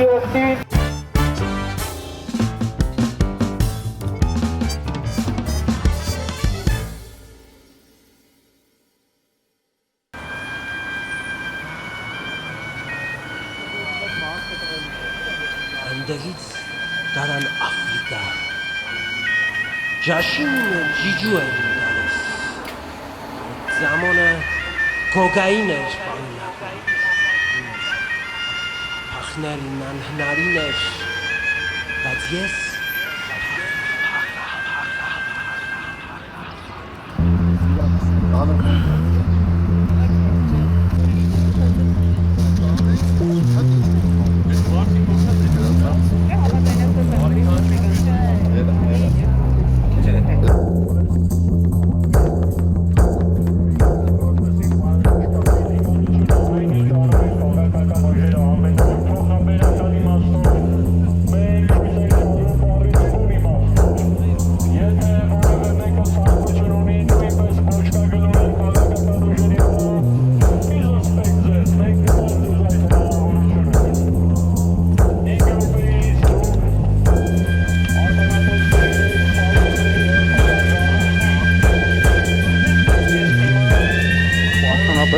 տարբերակի օգտին Այնտեղից տարան Աֆրիկա, Ժաշինը ջիջու էր տալիս, Զամոնը կոկային էր պարունակում, Փախներն անհնարին էր, բայց ես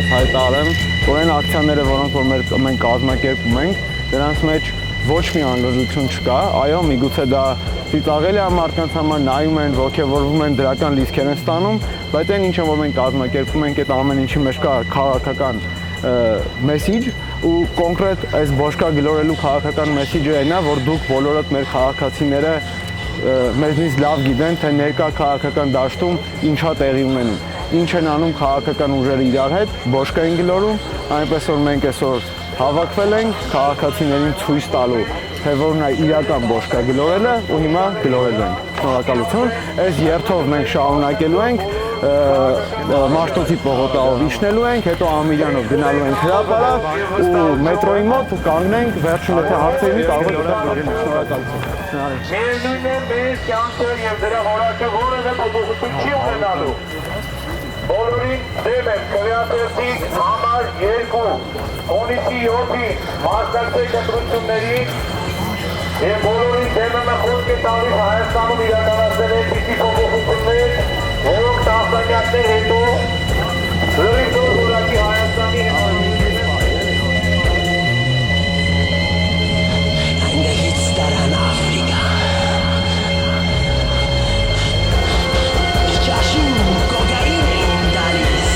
հայտարարեմ, որ այն ակցիաները, որոնք մենք կազմակերպում ենք, դրանց մեջ ոչ մի անլուծություն չկա, այո, միգուցե դա ծիծաղելի է մարդկանց համար, նայում են, ոգևորվում են, դրական լիցքեր են ստանում, բայց այն ինչը որ մենք կազմակերպում ենք, այդ ամեն ինչի մեջ կա քաղաքական մեսիջ ու կոնկրետ այս բոշկա գլորելու քաղաքական մեսիջը այն է, որ դուք բոլորդ մեր քաղաքացիները մեզնից լավ գիտեն, թե ներկա քաղաքական դաշտում ինչա տեղի ունենում, ինչ են անում քաղաքական ուժերը իրար հետ, բոշկա են գլորում, այնպես որ մենք այսօր հավաքվել ենք քաղաքացիներին ցույց տալու, թե որ նա իրական բոշկա գլորել է ու հիմա գլորելու են։ Շնորհակալություն։ Այս երթով մենք շարունակելու ենք Մաշտոցի պողոտայով իջնելու ենք, հետո Ամիրյանով գնալու ենք հրապարակ ու մետրոյի մոտ կանգնենք, վերջին եթե հարցերին կարող եք ուտել։ Շնորհակալություն։ Միևնույն է մեր կյանքը և դրա որակը որևէ փոփոխություն չի ունենալու։ Բոլորին դեմ եմ քվեատերցիկ համար 2 հունիսի 7-ին մասնակցեք ընտրություններին և բոլորին դեմ եմ խոսք է տալիս Հայաստանում իրականացնել այդպիսի փոփոխություններ, որոնք տասնամյակներ հետո լրիվ որակի Հայաստանի այնտեղից տարան Աֆրիկա, Ժաշին կոկային էին տալիս,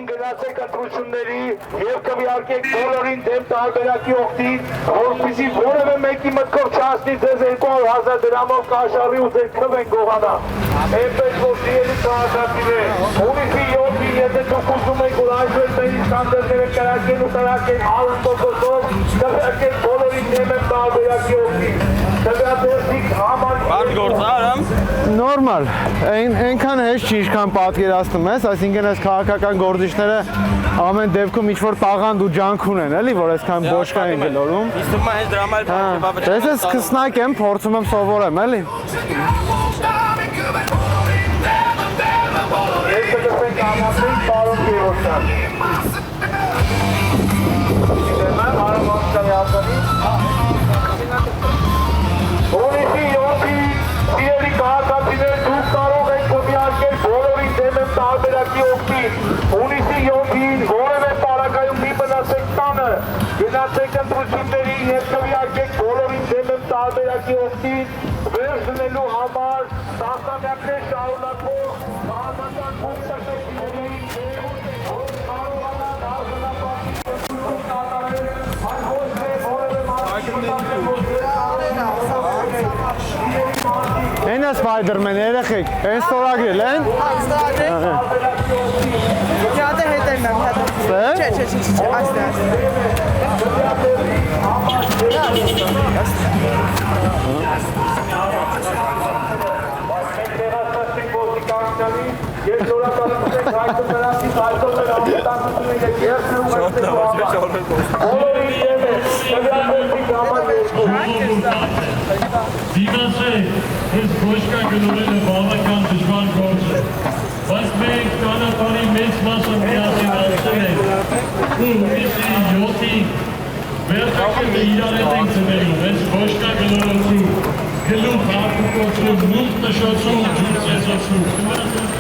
գնացեք ընտրությունների և կվիարկեք բոլորին դեմ տարբերակի օգտին, որպեսզի որևէ մեկի մտքով չհասնի ձեզ 200,000 դրամով կաշառի ու ձեր քվեն գողանա։ Այնպես որ սիրելի քաղաքացիներ, հունիսի 7-ին եթե դուք ուզում եք որ այժմ մեր իշխանները կրակեն ու կրակեն 100%-ով, կվիարկեք բոլորին դեմ տարբերակի օգտին։ Տվյալներիք համար Բարդ գործ արամ։ Նորմալ, այնքան հեշտ չի, ինչքան պատկերացնում ես, այսինքն այս քաղաքական գործիչները ամեն դեպքում ինչ-որ տաղանդ ու ջանք ունեն, էլի, որ այսքան բոշկա են գլորում։ Իսկ թվում է հենց դրա համար բավական։ Ես ես սկսնակ եմ, փորձում եմ սովորեմ, էլի։ Ես կգրվենք ամասին պարոն Գևորգյան։ Դեմեմ հարում ամսկանի ասանի։ Հունիսի 7-ի սիրելի քաղաքացիներ դուք կարող եք քվեարկել բոլորին դեմեմ տարբերակի օգտին։ Հունիսի 7-ին որևէ պարագայում մի մնացեք տանը, գնացեք ընտրությունների և քվեարկեք բոլորին դեմեմ տարբերակի օգտին, վերջ դնելու համար տասնամյակներ շարունակվող քաղաքական փոխհատուցումների որ կարողանան արժանապատվություն կատարել, այլ ոչ թե որևէ Այն է Spider-Man, երեխեք, այն ստորագրել են։ Հատը հետերն եմ, հատը։ Չէ, այստեղ։ Ես շնորհակալություն եմ հայտնում նրանցից այսօր մեր անվտանգությունը եւ երթում Դիմացե, ես ոչկա գնորելը բավական դժվար գործ է, բայց մենք կանապանի մեծ մասը միասին անցել ենք ու հունիսի 7-ին վերջակետը իրար հետ ենք ծնելու, ես ոչկա գնորոցու, գլուխ հարկուկոցու, մունք նշոցու, ջուր ծեսոցու,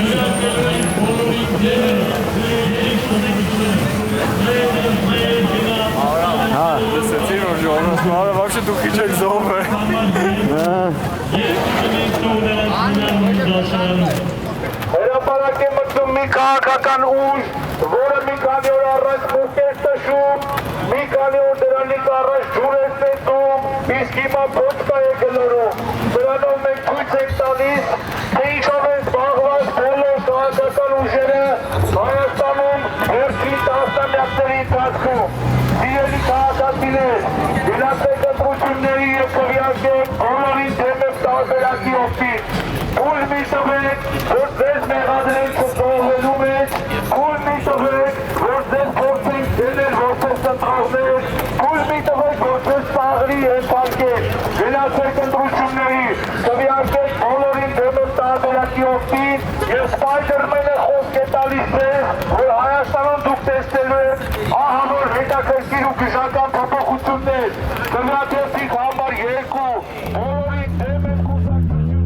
հրակելու ենք բոլորին դերը, երիք սոնիկությունը, Լսեցի, որ ժողովրդները вообще դուք քիչ եք զոհվել։ Հրապարակ է մտնում մի քաղաքական ուժ, որը մի քանի օր առաջ մուկ էր տշում, մի քանի օր դրանից առաջ ջուր էր ծեծում, իսկ հիմա փոչկա է գլորում։ Դրանով մենք ցույց ենք տալիս, թե ինչով են զբաղված բոլոր քաղաքական ուժերը Հայաստանում վերջին տասնամյակների ընթացքում։ Սիրելի քաղաքացիներ, գնացեք ընտրությունների և քվեարկեք բոլորին դեմեմ տարբերակի օգտին։ Թույլ մի տվեք, որ ձեզ մեղադրենք չզոհվելու մեջ, թույլ մի տվեք, որ ձեզ փորձենք դնել որպես ընտրողներ, թույլ մի տվեք, որ ձեզ ծաղրի ենթարկեք։ Գնացեք ընտրությունների, քվեարկեք բոլորին դեմեմ տարբերակի օգտին և Spider-Man-ը խոսք է տալիս ձեզ, որ Հայաստանում դուք տեսնելու եք ահավոր հետաքրքիր ու գժական փոփոխություններ, քվեարկեցիք համար 2, բոլորին դեմ են կուսակցություն։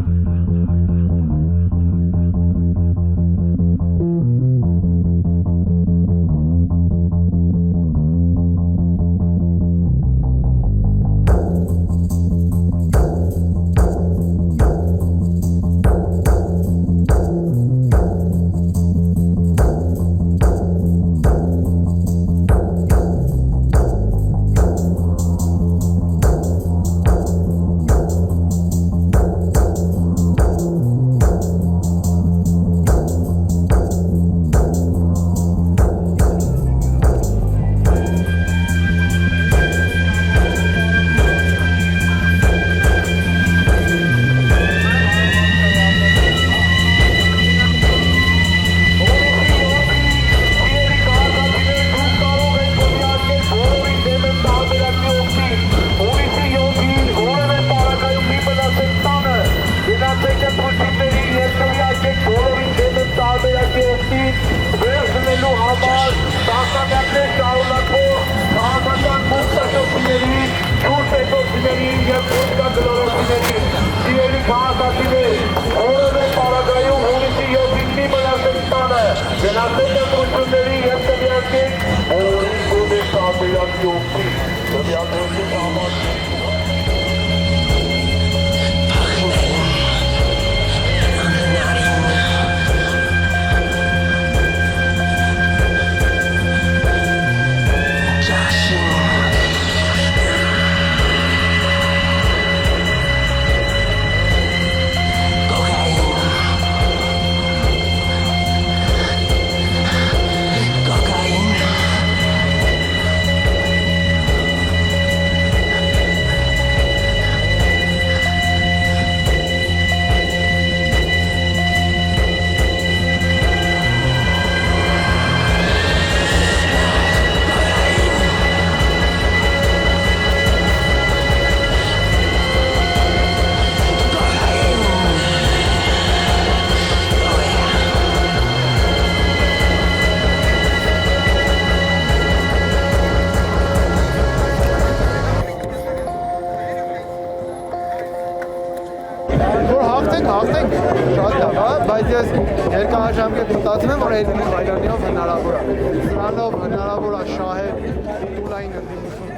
կհաղթենք, հաղթենք, շատ լավ, հա, բայց ես երկարաժամկետ մտածում եմ, որ Էդվին Բայրամյանով հնարավոր է։ Սրանով հնարավոր է շահել տիտուլային ընդդիմություն